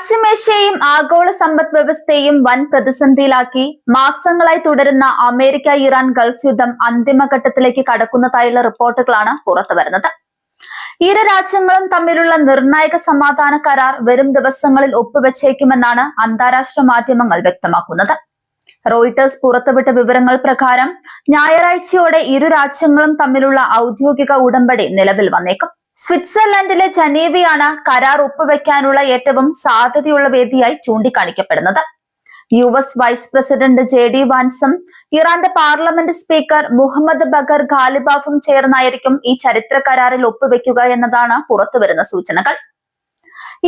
പശ്ചിമേഷ്യയും ആഗോള സമ്പദ് വ്യവസ്ഥയും വൻ പ്രതിസന്ധിയിലാക്കി മാസങ്ങളായി തുടരുന്ന അമേരിക്ക ഇറാൻ ഗൾഫ് യുദ്ധം അന്തിമഘട്ടത്തിലേക്ക് കടക്കുന്നതായുള്ള റിപ്പോർട്ടുകളാണ് പുറത്തുവരുന്നത്. ഇരു രാജ്യങ്ങളും തമ്മിലുള്ള നിർണായക സമാധാന കരാർ വരും ദിവസങ്ങളിൽ ഒപ്പുവെച്ചേക്കുമെന്നാണ് അന്താരാഷ്ട്ര മാധ്യമങ്ങൾ വ്യക്തമാക്കുന്നത്. റോയിട്ടേഴ്സ് പുറത്തുവിട്ട വിവരങ്ങൾ പ്രകാരം ഞായറാഴ്ചയോടെ ഇരു രാജ്യങ്ങളും തമ്മിലുള്ള ഔദ്യോഗിക ഉടമ്പടി നിലവിൽ വന്നേക്കും. സ്വിറ്റ്സർലൻഡിലെ ജനീവയാണ് കരാർ ഒപ്പുവെക്കാനുള്ള ഏറ്റവും സാധ്യതയുള്ള വേദിയായി ചൂണ്ടിക്കാണിക്കപ്പെടുന്നത്. US വൈസ് പ്രസിഡന്റ് JD വാൻസും ഇറാന്റെ പാർലമെന്റ് സ്പീക്കർ മുഹമ്മദ് ബഗർ ഖാലിബാഫും ചേർന്നായിരിക്കും ഈ ചരിത്ര കരാറിൽ ഒപ്പുവെക്കുക എന്നതാണ് പുറത്തുവരുന്ന സൂചനകൾ.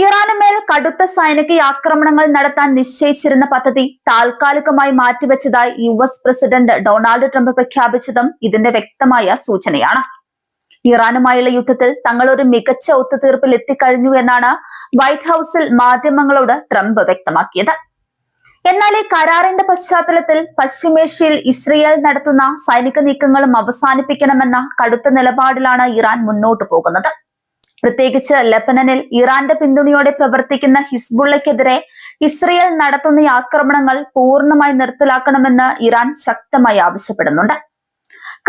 ഇറാനുമേൽ കടുത്ത സൈനിക ആക്രമണങ്ങൾ നടത്താൻ നിശ്ചയിച്ചിരുന്ന പദ്ധതി താൽക്കാലികമായി മാറ്റിവെച്ചതായി US പ്രസിഡന്റ് ഡൊണാൾഡ് ട്രംപ് പ്രഖ്യാപിച്ചതും ഇതിന്റെ വ്യക്തമായ സൂചനയാണ്. ഇറാനുമായുള്ള യുദ്ധത്തിൽ തങ്ങൾ ഒരു മികച്ച ഒത്തുതീർപ്പിൽ എത്തിക്കഴിഞ്ഞു എന്നാണ് വൈറ്റ് ഹൌസിൽ മാധ്യമങ്ങളോട് ട്രംപ് വ്യക്തമാക്കിയത്. എന്നാൽ ഈ കരാറിന്റെ പശ്ചാത്തലത്തിൽ പശ്ചിമേഷ്യയിൽ ഇസ്രയേൽ നടത്തുന്ന സൈനിക നീക്കങ്ങളും അവസാനിപ്പിക്കണമെന്ന കടുത്ത നിലപാടിലാണ് ഇറാൻ മുന്നോട്ടു പോകുന്നത്. പ്രത്യേകിച്ച് ലെബനനിൽ ഇറാന്റെ പിന്തുണയോടെ പ്രവർത്തിക്കുന്ന ഹിസ്ബുള്ളയ്ക്കെതിരെ ഇസ്രയേൽ നടത്തുന്ന ആക്രമണങ്ങൾ പൂർണ്ണമായി നിർത്തലാക്കണമെന്ന് ഇറാൻ ശക്തമായി ആവശ്യപ്പെടുന്നുണ്ട്.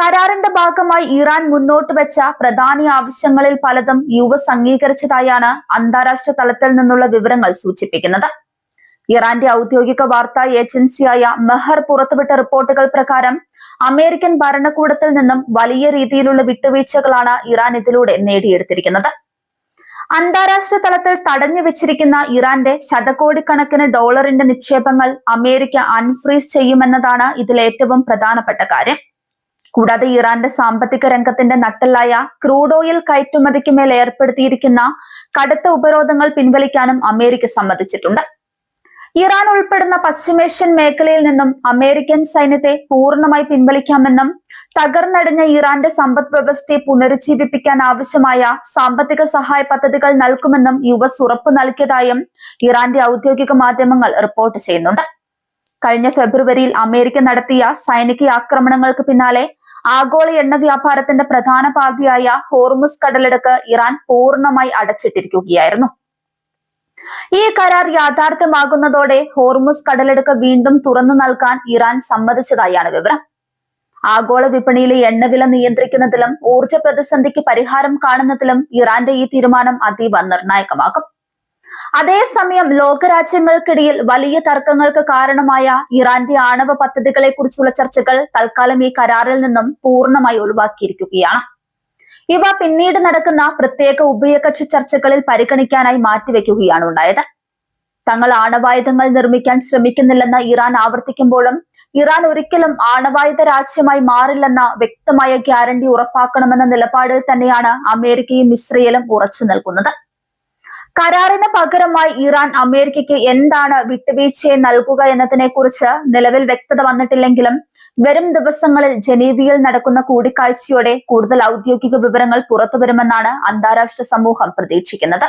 കരാറിന്റെ ഭാഗമായി ഇറാൻ മുന്നോട്ട് വെച്ച പ്രധാന ആവശ്യങ്ങളിൽ പലതും US അംഗീകരിച്ചതായാണ് അന്താരാഷ്ട്ര തലത്തിൽ നിന്നുള്ള വിവരങ്ങൾ സൂചിപ്പിക്കുന്നത്. ഇറാന്റെ ഔദ്യോഗിക വാർത്താ ഏജൻസിയായ മെഹർ പുറത്തുവിട്ട റിപ്പോർട്ടുകൾ പ്രകാരം അമേരിക്കൻ ഭരണകൂടത്തിൽ നിന്നും വലിയ രീതിയിലുള്ള വിട്ടുവീഴ്ചകളാണ് ഇറാൻ ഇതിലൂടെ നേടിയെടുത്തിരിക്കുന്നത്. അന്താരാഷ്ട്ര തലത്തിൽ തടഞ്ഞു വെച്ചിരിക്കുന്ന ഇറാന്റെ ശതകോടിക്കണക്കിന് ഡോളറിന്റെ നിക്ഷേപങ്ങൾ അമേരിക്ക അൺഫ്രീസ് ചെയ്യുമെന്നതാണ് ഇതിൽ ഏറ്റവും പ്രധാനപ്പെട്ട കാര്യം. കൂടാതെ ഇറാന്റെ സാമ്പത്തിക രംഗത്തിന്റെ നട്ടെല്ലായ ക്രൂഡ് ഓയിൽ കയറ്റുമതിക്ക് മേൽ ഏർപ്പെടുത്തിയിരിക്കുന്ന കടുത്ത ഉപരോധങ്ങൾ പിൻവലിക്കാനും അമേരിക്ക സമ്മതിച്ചിട്ടുണ്ട്. ഇറാൻ ഉൾപ്പെടുന്ന പശ്ചിമേഷ്യൻ മേഖലയിൽ നിന്നും അമേരിക്കൻ സൈന്യത്തെ പൂർണ്ണമായി പിൻവലിക്കാമെന്നും തകർന്നടിഞ്ഞ ഇറാന്റെ സമ്പദ് വ്യവസ്ഥയെ പുനരുജ്ജീവിപ്പിക്കാൻ ആവശ്യമായ സാമ്പത്തിക സഹായ പദ്ധതികൾ നൽകുമെന്നും US ഉറപ്പു നൽകിയതായും ഇറാന്റെ ഔദ്യോഗിക മാധ്യമങ്ങൾ റിപ്പോർട്ട് ചെയ്യുന്നുണ്ട്. കഴിഞ്ഞ ഫെബ്രുവരിയിൽ അമേരിക്ക നടത്തിയ സൈനിക ആക്രമണങ്ങൾക്ക് പിന്നാലെ ആഗോള എണ്ണ വ്യാപാരത്തിന്റെ പ്രധാന പാതയായ ഹോർമുസ് കടലിടുക്ക് ഇറാൻ പൂർണ്ണമായി അടച്ചിട്ടിരിക്കുകയായിരുന്നു. ഈ കരാർ യാഥാർത്ഥ്യമാകുന്നതോടെ ഹോർമുസ് കടലിടുക്ക് വീണ്ടും തുറന്നു നൽകാൻ ഇറാൻ സമ്മതിച്ചതായാണ് വിവരം. ആഗോള വിപണിയിലെ എണ്ണവില നിയന്ത്രിക്കുന്നതിലും ഊർജ്ജ പ്രതിസന്ധിക്ക് പരിഹാരം കാണുന്നതിലും ഇറാന്റെ ഈ തീരുമാനം അതീവ നിർണായകമാകും. അതേസമയം ലോകരാജ്യങ്ങൾക്കിടയിൽ വലിയ തർക്കങ്ങൾക്ക് കാരണമായ ഇറാന്റെ ആണവ പദ്ധതികളെ കുറിച്ചുള്ള ചർച്ചകൾ തൽക്കാലം ഈ കരാറിൽ നിന്നും പൂർണ്ണമായി ഒഴിവാക്കിയിരിക്കുകയാണ്. ഇവ പിന്നീട് നടക്കുന്ന പ്രത്യേക ഉഭയകക്ഷി ചർച്ചകളിൽ പരിഗണിക്കാനായി മാറ്റിവെക്കുകയാണ് ഉണ്ടായത്. തങ്ങൾ ആണവായുധങ്ങൾ നിർമ്മിക്കാൻ ശ്രമിക്കുന്നില്ലെന്ന് ഇറാൻ ആവർത്തിക്കുമ്പോഴും ഇറാൻ ഒരിക്കലും ആണവായുധ രാജ്യമായി മാറില്ലെന്ന വ്യക്തമായ ഗ്യാരണ്ടി ഉറപ്പാക്കണമെന്ന നിലപാടിൽ തന്നെയാണ് അമേരിക്കയും ഇസ്രയേലും ഉറച്ചു നിൽക്കുന്നത്. കരാറിന് പകരമായി ഇറാൻ അമേരിക്കയ്ക്ക് എന്താണ് വിട്ടുവീഴ്ചയെ നൽകുക എന്നതിനെ കുറിച്ച് നിലവിൽ വ്യക്തത വന്നിട്ടില്ലെങ്കിലും വരും ദിവസങ്ങളിൽ ജനീവയിൽ നടക്കുന്ന കൂടിക്കാഴ്ചയോടെ കൂടുതൽ ഔദ്യോഗിക വിവരങ്ങൾ പുറത്തുവരുമെന്നാണ് അന്താരാഷ്ട്ര സമൂഹം പ്രതീക്ഷിക്കുന്നത്.